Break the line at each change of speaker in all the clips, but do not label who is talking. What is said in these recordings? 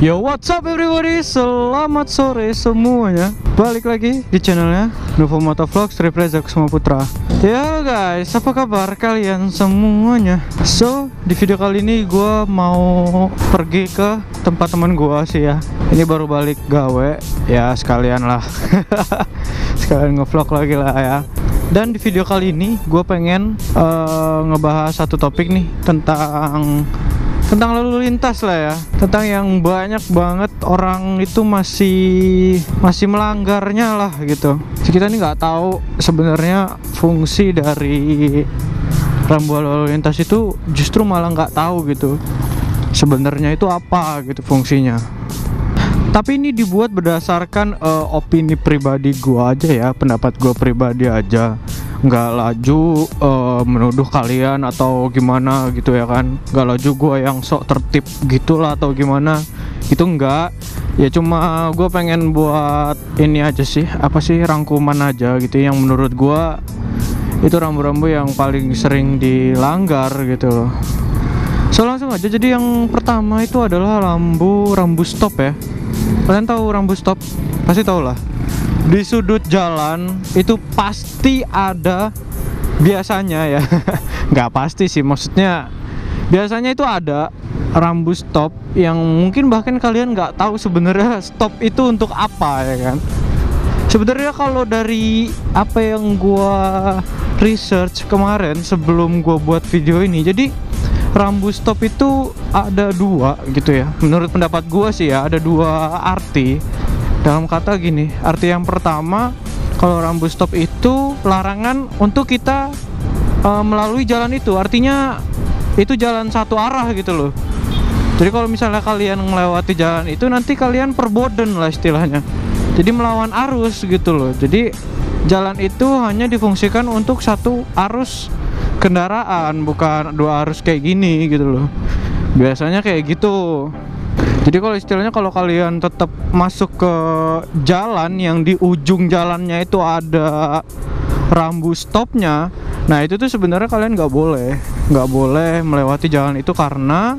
Yo, what's up everybody? Selamat sore semuanya. Balik lagi di channelnya Nuvo Motovlogs, Reza Kusuma Putra. Ya guys, apa kabar kalian semuanya? So, di video kali ini gue mau pergi ke tempat teman gue sih ya. Ini baru balik gawe, ya sekalian lah. Sekalian ngevlog lagi lah ya. Dan di video kali ini gue pengen ngebahas satu topik nih tentang lalu lintas lah ya, tentang yang banyak banget orang itu masih melanggarnya lah gitu. Kita ini nggak tahu sebenarnya fungsi dari rambu lalu lintas itu, justru malah nggak tahu gitu sebenarnya itu apa gitu fungsinya. Tapi ini dibuat berdasarkan opini pribadi gua aja ya, pendapat gua pribadi aja. Nggak laju menuduh kalian atau gimana gitu ya kan. Nggak laju gua yang sok tertib gitulah atau gimana. Itu enggak. Ya cuma gua pengen buat ini aja sih, apa sih, rangkuman aja gitu yang menurut gua itu rambu-rambu yang paling sering dilanggar gitu loh. So langsung aja, jadi yang pertama itu adalah rambu stop ya. Kalian tahu rambu stop? Pasti tahu lah. Di sudut jalan itu pasti ada, biasanya ya. Nggak pasti sih, maksudnya biasanya itu ada rambu stop yang mungkin bahkan kalian nggak tahu sebenarnya stop itu untuk apa ya kan. Sebenarnya kalau dari apa yang gua research kemarin sebelum gua buat video ini, jadi rambu stop itu ada dua gitu ya. Menurut pendapat gua sih ya, ada dua arti. Dalam kata gini, arti yang pertama, kalau rambu stop itu larangan untuk kita melalui jalan itu. Artinya itu jalan satu arah gitu loh. Jadi kalau misalnya kalian melewati jalan itu, nanti kalian perboden lah istilahnya. Jadi melawan arus gitu loh. Jadi jalan itu hanya difungsikan untuk satu arus kendaraan, bukan dua arus kayak gini gitu loh. Biasanya kayak gitu. Jadi kalau istilahnya, kalau kalian tetap masuk ke jalan yang di ujung jalannya itu ada rambu stopnya, nah itu tuh sebenarnya kalian nggak boleh melewati jalan itu karena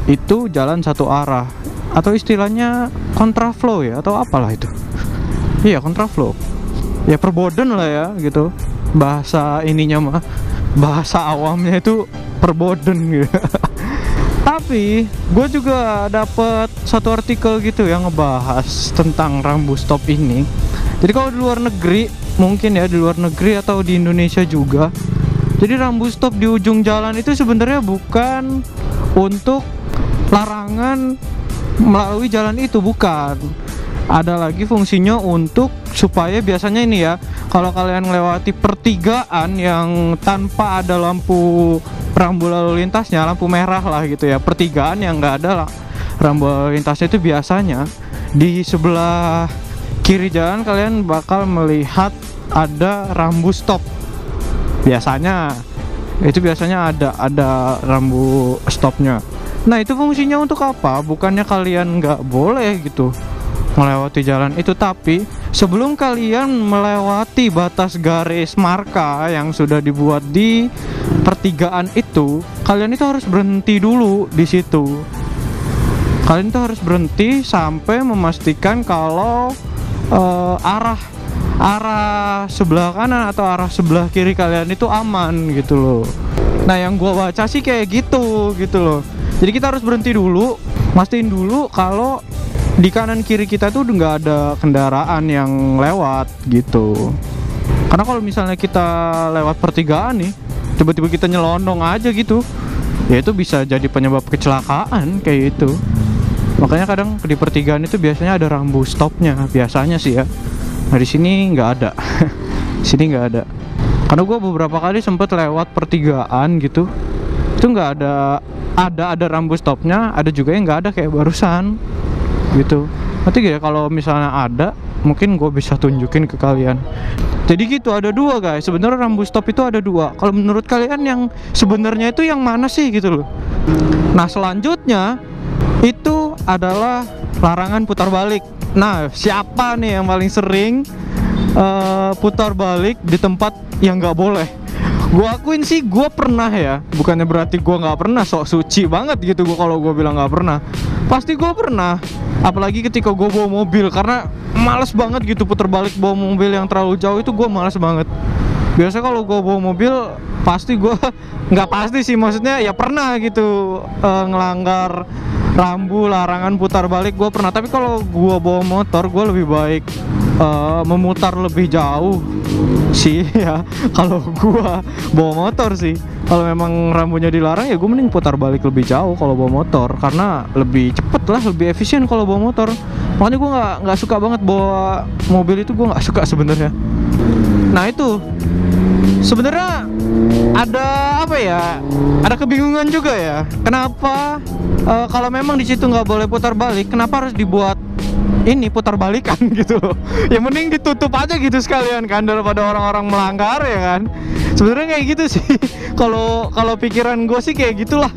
itu jalan satu arah, atau istilahnya kontraflow ya, atau apalah itu. Iya, kontraflow. Ya perboden lah ya gitu. Bahasa ininya mah, bahasa awamnya itu perboden gitu. Tapi gue juga dapet satu artikel gitu yang ngebahas tentang rambu stop ini. Jadi kalau di luar negeri, mungkin ya di luar negeri atau di Indonesia juga, jadi rambu stop di ujung jalan itu sebenarnya bukan untuk larangan melalui jalan itu, bukan. Ada lagi fungsinya untuk supaya biasanya ini ya, kalau kalian melewati pertigaan yang tanpa ada lampu rambu lalu lintasnya, lampu merah lah gitu ya, pertigaan yang nggak ada lah rambu lalu lintasnya, itu biasanya di sebelah kiri jalan kalian bakal melihat ada rambu stop. Biasanya ada rambu stopnya. Nah itu fungsinya untuk apa? Bukannya kalian nggak boleh gitu melewati jalan itu, tapi sebelum kalian melewati batas garis marka yang sudah dibuat di pertigaan itu, kalian itu harus berhenti dulu di situ. Kalian itu harus berhenti sampai memastikan kalau arah sebelah kanan atau arah sebelah kiri kalian itu aman gitu loh. Nah yang gua baca sih kayak gitu loh. Jadi kita harus berhenti dulu, mastiin dulu kalau di kanan kiri kita tuh nggak ada kendaraan yang lewat gitu. Karena kalau misalnya kita lewat pertigaan nih, tiba-tiba kita nyelonong aja gitu, ya itu bisa jadi penyebab kecelakaan kayak gitu. Makanya kadang di pertigaan itu biasanya ada rambu stopnya, biasanya sih ya. Nah di sini nggak ada. Sini nggak ada. Karena gue beberapa kali sempet lewat pertigaan gitu, itu nggak ada rambu stopnya, ada juga yang nggak ada kayak barusan gitu. Nanti ya kalau misalnya ada, mungkin gue bisa tunjukin ke kalian. Jadi gitu, ada dua guys. Sebenarnya rambu stop itu ada dua. Kalau menurut kalian yang sebenarnya itu yang mana sih gitu loh. Nah selanjutnya itu adalah larangan putar balik. Nah siapa nih yang paling sering putar balik di tempat yang nggak boleh? Gua akuin sih gua pernah ya, bukannya berarti gua nggak pernah, sok suci banget gitu gua kalau gua bilang nggak pernah. Pasti gua pernah, apalagi ketika gua bawa mobil, karena males banget gitu putar balik bawa mobil yang terlalu jauh itu gua males banget. Biasa kalau gua bawa mobil pasti gua nggak pasti sih, maksudnya ya pernah gitu ngelanggar rambu larangan putar balik gua pernah. Tapi kalau gua bawa motor gua lebih baik memutar lebih jauh sih ya. Kalau gua bawa motor sih, kalau memang rambunya dilarang ya gua mending putar balik lebih jauh kalau bawa motor, karena lebih cepet lah, lebih efisien kalau bawa motor. Makanya gua nggak suka banget bawa mobil, itu gua nggak suka sebenarnya. Nah itu sebenarnya ada apa ya, ada kebingungan juga ya, kenapa kalau memang di situ nggak boleh putar balik, kenapa harus dibuat ini putar balikan gitu loh. Ya mending ditutup aja gitu sekalian kan, daripada orang-orang melanggar ya kan. Sebenarnya kayak gitu sih. Kalau pikiran gue sih kayak gitulah.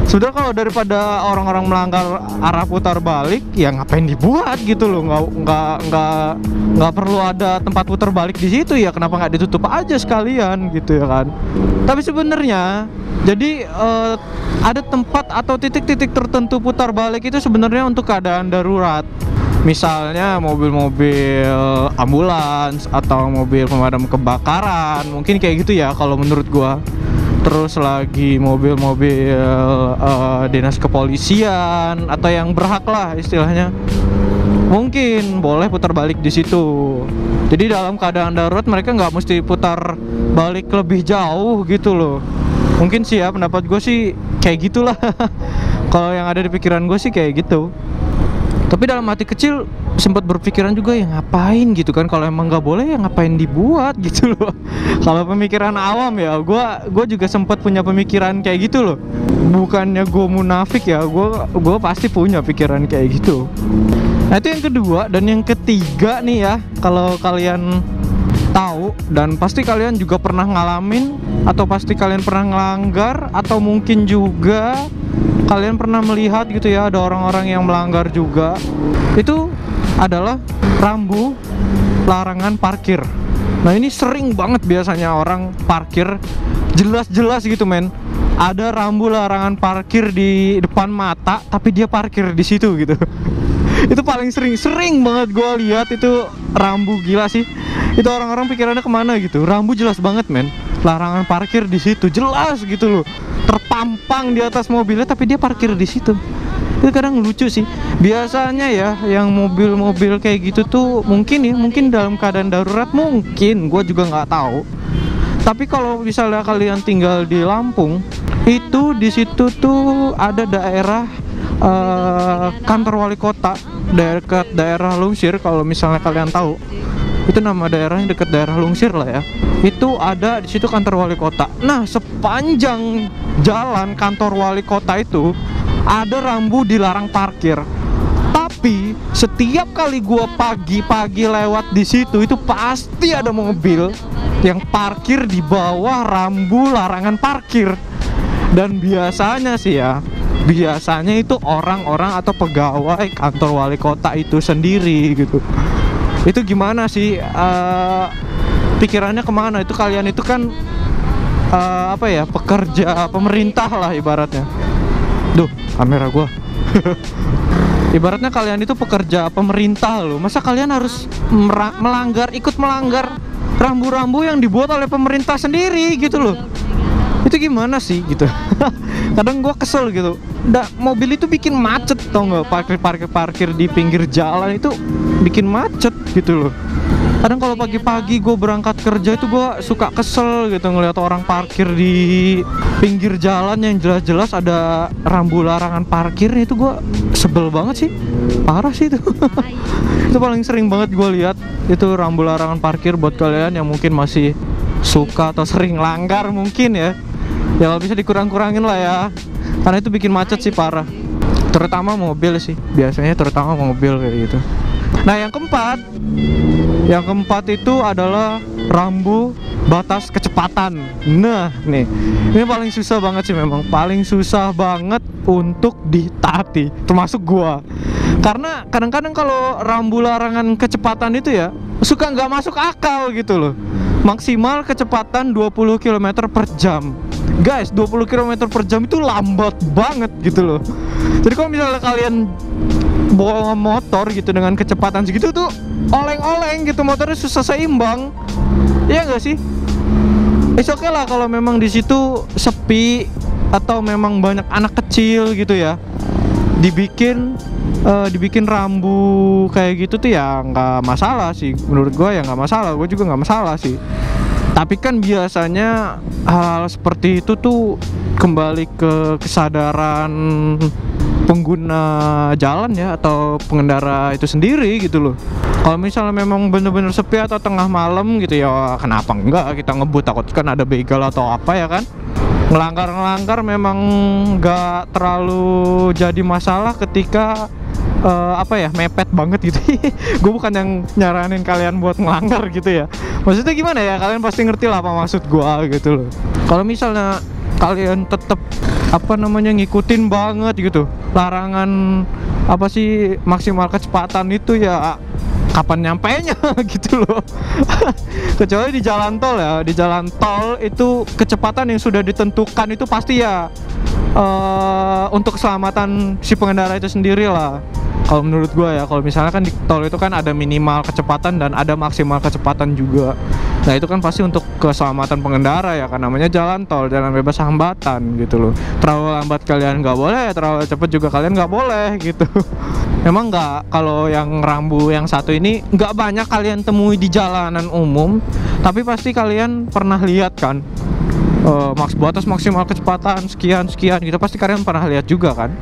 Sebenarnya kalau daripada orang-orang melanggar arah putar balik, ya ngapain dibuat gitu loh. Nggak perlu ada tempat putar balik di situ, ya kenapa nggak ditutup aja sekalian gitu ya kan. Tapi sebenarnya jadi ada tempat atau titik-titik tertentu putar balik itu sebenarnya untuk keadaan darurat. Misalnya mobil-mobil ambulans atau mobil pemadam kebakaran, mungkin kayak gitu ya kalau menurut gua. Terus lagi mobil-mobil dinas kepolisian atau yang berhak lah istilahnya, mungkin boleh putar balik di situ. Jadi dalam keadaan darurat mereka nggak mesti putar balik lebih jauh gitu loh. Mungkin sih ya, pendapat gue sih kayak gitulah. Kalau yang ada di pikiran gue sih kayak gitu. Tapi dalam hati kecil sempat berpikiran juga, ya ngapain gitu kan, kalau emang nggak boleh ya ngapain dibuat gitu loh. Kalau pemikiran awam ya, gue juga sempat punya pemikiran kayak gitu loh. Bukannya gue munafik ya, gue pasti punya pikiran kayak gitu. Nah itu yang kedua. Dan yang ketiga nih ya, kalau kalian tahu dan pasti kalian juga pernah ngalamin, atau pasti kalian pernah ngelanggar, atau mungkin juga kalian pernah melihat gitu ya, ada orang-orang yang melanggar juga. Itu adalah rambu larangan parkir. Nah ini sering banget biasanya orang parkir, jelas-jelas gitu men, ada rambu larangan parkir di depan mata, tapi dia parkir di situ gitu. Itu paling sering banget gue lihat itu rambu, gila sih. Itu orang-orang pikirannya kemana gitu, rambu jelas banget men, larangan parkir di situ, jelas gitu loh, terpampang di atas mobilnya, tapi dia parkir di situ. Itu kadang lucu sih. Biasanya ya yang mobil-mobil kayak gitu tuh mungkin dalam keadaan darurat, mungkin gue juga nggak tahu. Tapi kalau misalnya kalian tinggal di Lampung, itu di situ tuh ada daerah kantor wali kota dekat daerah Lungsir. Kalau misalnya kalian tahu, itu nama daerahnya dekat daerah Lungsir lah ya. Itu ada di situ kantor wali kota. Nah sepanjang jalan kantor wali kota itu ada rambu dilarang parkir. Tapi setiap kali gua pagi-pagi lewat di situ, itu pasti ada mobil yang parkir di bawah rambu larangan parkir. Dan biasanya sih ya, biasanya itu orang-orang atau pegawai kantor wali kota itu sendiri gitu. Itu gimana sih pikirannya kemana? Itu kalian itu kan apa ya, pekerja pemerintah lah ibaratnya. Duh, kamera gua. Ibaratnya kalian itu pekerja pemerintah loh. Masa kalian harus ikut melanggar rambu-rambu yang dibuat oleh pemerintah sendiri gitu loh. Itu gimana sih gitu. Kadang gua kesel gitu. Mobil itu bikin macet, tau nggak? Parkir di pinggir jalan itu bikin macet gitu loh. Kadang kalau pagi-pagi gue berangkat kerja itu gue suka kesel gitu ngeliat orang parkir di pinggir jalan yang jelas-jelas ada rambu larangan parkir. Itu gue sebel banget sih, parah sih itu. Itu paling sering banget gue lihat itu rambu larangan parkir. Buat kalian yang mungkin masih suka atau sering langgar mungkin ya kalau bisa dikurang-kurangin lah ya, karena itu bikin macet sih parah. Terutama mobil sih, biasanya terutama mobil kayak gitu. Nah yang keempat itu adalah rambu batas kecepatan. Nah nih, ini paling susah banget sih, memang paling susah banget untuk ditaati, termasuk gua. Karena kadang-kadang kalau rambu larangan kecepatan itu ya suka nggak masuk akal gitu loh. maksimal kecepatan 20 km per jam. Guys, 20 km per jam itu lambat banget gitu loh. Jadi kalau misalnya kalian bawa motor gitu dengan kecepatan segitu tuh oleng-oleng gitu, motornya susah seimbang. Iya nggak sih? Oke lah kalau memang di situ sepi atau memang banyak anak kecil gitu ya, dibikin rambu kayak gitu tuh ya nggak masalah sih. Menurut gue ya nggak masalah, gue juga nggak masalah sih. Tapi kan biasanya hal seperti itu tuh kembali ke kesadaran pengguna jalan ya, atau pengendara itu sendiri gitu loh. Kalau misalnya memang bener-bener sepi atau tengah malam gitu ya, kenapa enggak kita ngebut, takut kan ada begal atau apa ya kan. Ngelanggar memang nggak terlalu jadi masalah ketika mepet banget gitu. Gue bukan yang nyaranin kalian buat ngelanggar gitu ya. Maksudnya gimana ya, kalian pasti ngerti lah apa maksud gue gitu loh. Kalau misalnya kalian tetap ngikutin banget gitu larangan maksimal kecepatan itu, ya kapan nyampainya gitu loh. Kecuali di jalan tol ya, di jalan tol itu kecepatan yang sudah ditentukan itu pasti ya untuk keselamatan si pengendara itu sendiri lah. Kalau menurut gue ya, kalau misalnya kan di tol itu kan ada minimal kecepatan dan ada maksimal kecepatan juga. Nah itu kan pasti untuk keselamatan pengendara ya, kan namanya jalan tol, jalan bebas hambatan gitu loh. Terlalu lambat kalian nggak boleh, terlalu cepet juga kalian nggak boleh gitu. Memang nggak, kalau yang rambu yang satu ini nggak banyak kalian temui di jalanan umum, tapi pasti kalian pernah lihat kan, batas maksimal kecepatan sekian gitu, pasti kalian pernah lihat juga kan.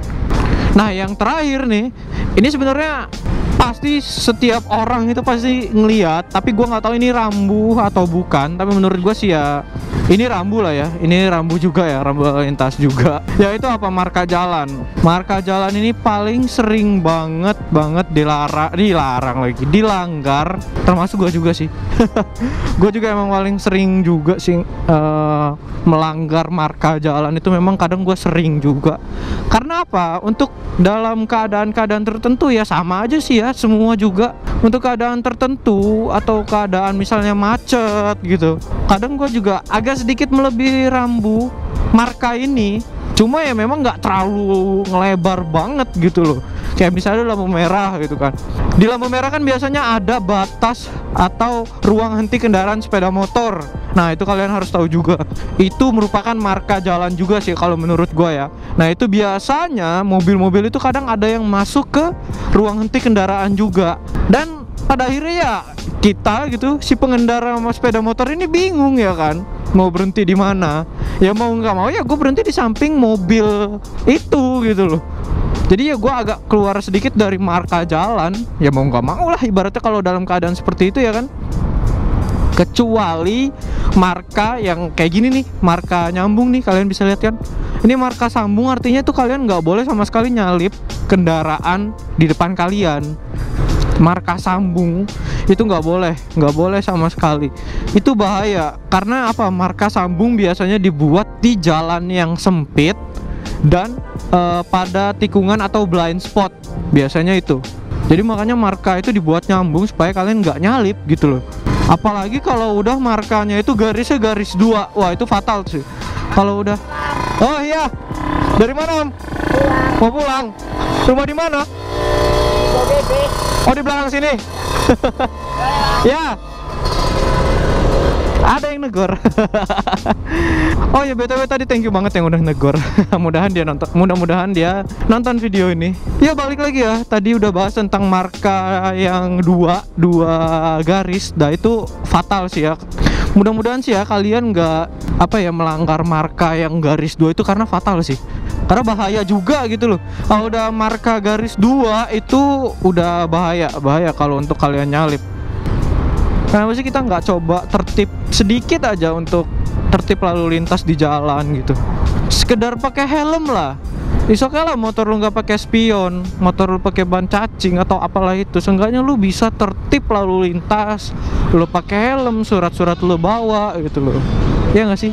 Nah yang terakhir nih, ini sebenarnya pasti setiap orang itu pasti ngelihat, tapi gue nggak tahu ini rambu atau bukan. Tapi menurut gue sih ya ini rambu lah ya, ini rambu juga ya, rambu lalu lintas juga. Yaitu apa? Marka jalan. Marka jalan ini paling sering banget dilanggar. Termasuk gue juga sih. Gue juga emang paling sering juga sih melanggar marka jalan itu. Memang kadang gue sering juga. Karena apa? Untuk dalam keadaan-keadaan tertentu ya sama aja sih ya, semua juga. Untuk keadaan tertentu atau keadaan misalnya macet gitu, kadang gue juga agak sedikit melebihi rambu marka ini. Cuma ya memang nggak terlalu ngelebar banget gitu loh. Kayak misalnya lampu merah gitu kan. Di lampu merah kan biasanya ada batas atau ruang henti kendaraan sepeda motor. Nah itu kalian harus tahu juga, itu merupakan marka jalan juga sih kalau menurut gue ya. Nah itu biasanya mobil-mobil itu kadang ada yang masuk ke ruang henti kendaraan juga. Dan pada akhirnya ya kita gitu, si pengendara sama sepeda motor ini bingung ya kan, mau berhenti di mana. Ya mau nggak mau ya gue berhenti di samping mobil itu gitu loh. Jadi ya gue agak keluar sedikit dari marka jalan. Ya mau nggak mau lah ibaratnya kalau dalam keadaan seperti itu ya kan. Kecuali marka yang kayak gini nih, marka nyambung nih, kalian bisa lihat kan. Ini marka sambung, artinya tuh kalian nggak boleh sama sekali nyalip kendaraan di depan kalian. Marka sambung itu nggak boleh sama sekali. Itu bahaya karena apa? Marka sambung biasanya dibuat di jalan yang sempit dan pada tikungan atau blind spot biasanya itu. Jadi makanya marka itu dibuat nyambung supaya kalian nggak nyalip gitu loh. Apalagi kalau udah markanya itu garisnya garis 2, wah itu fatal sih. Kalau udah, oh iya, dari mana om? Mau pulang? Rumah di mana? Oh di belakang sini. Ya. Ada yang negor. Oh ya BTW tadi thank you banget yang udah negor. Mudah-mudahan dia nonton video ini. Ya balik lagi ya, tadi udah bahas tentang marka yang dua garis. Nah itu fatal sih ya. Mudah-mudahan sih ya kalian nggak melanggar marka yang garis 2 itu, karena fatal sih. Karena bahaya juga gitu loh. Kalau udah marka garis 2 itu udah bahaya kalau untuk kalian nyalip. Kenapa sih kita nggak coba tertib sedikit aja untuk tertib lalu lintas di jalan gitu? Sekedar pakai helm lah. Oke lah, motor lu nggak pakai spion, motor lu pakai ban cacing atau apalah itu, seenggaknya lu bisa tertib lalu lintas. Lu pakai helm, surat-surat lu bawa gitu loh. Ya nggak sih?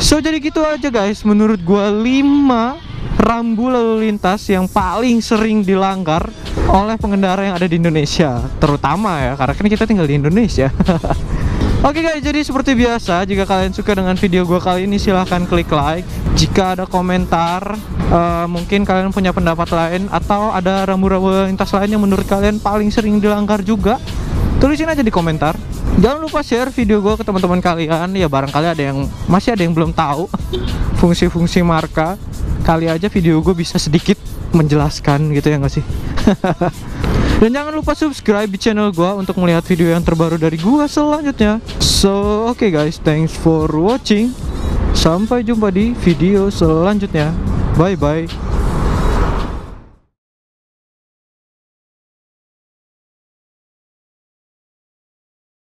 So jadi gitu aja guys, menurut gua 5 rambu lalu lintas yang paling sering dilanggar oleh pengendara yang ada di Indonesia, terutama ya karena kan kita tinggal di Indonesia. Oke guys, jadi seperti biasa, jika kalian suka dengan video gue kali ini silahkan klik like. Jika ada komentar, mungkin kalian punya pendapat lain atau ada rambu-rambu lintas lain yang menurut kalian paling sering dilanggar juga, tulisin aja di komentar. Jangan lupa share video gue ke teman-teman kalian. Ya barangkali masih ada yang belum tahu fungsi-fungsi marka. Kali aja video gue bisa sedikit menjelaskan gitu ya nggak sih? Dan jangan lupa subscribe di channel gua untuk melihat video yang terbaru dari gua selanjutnya. So, oke guys, thanks for watching. Sampai jumpa di video selanjutnya. Bye bye.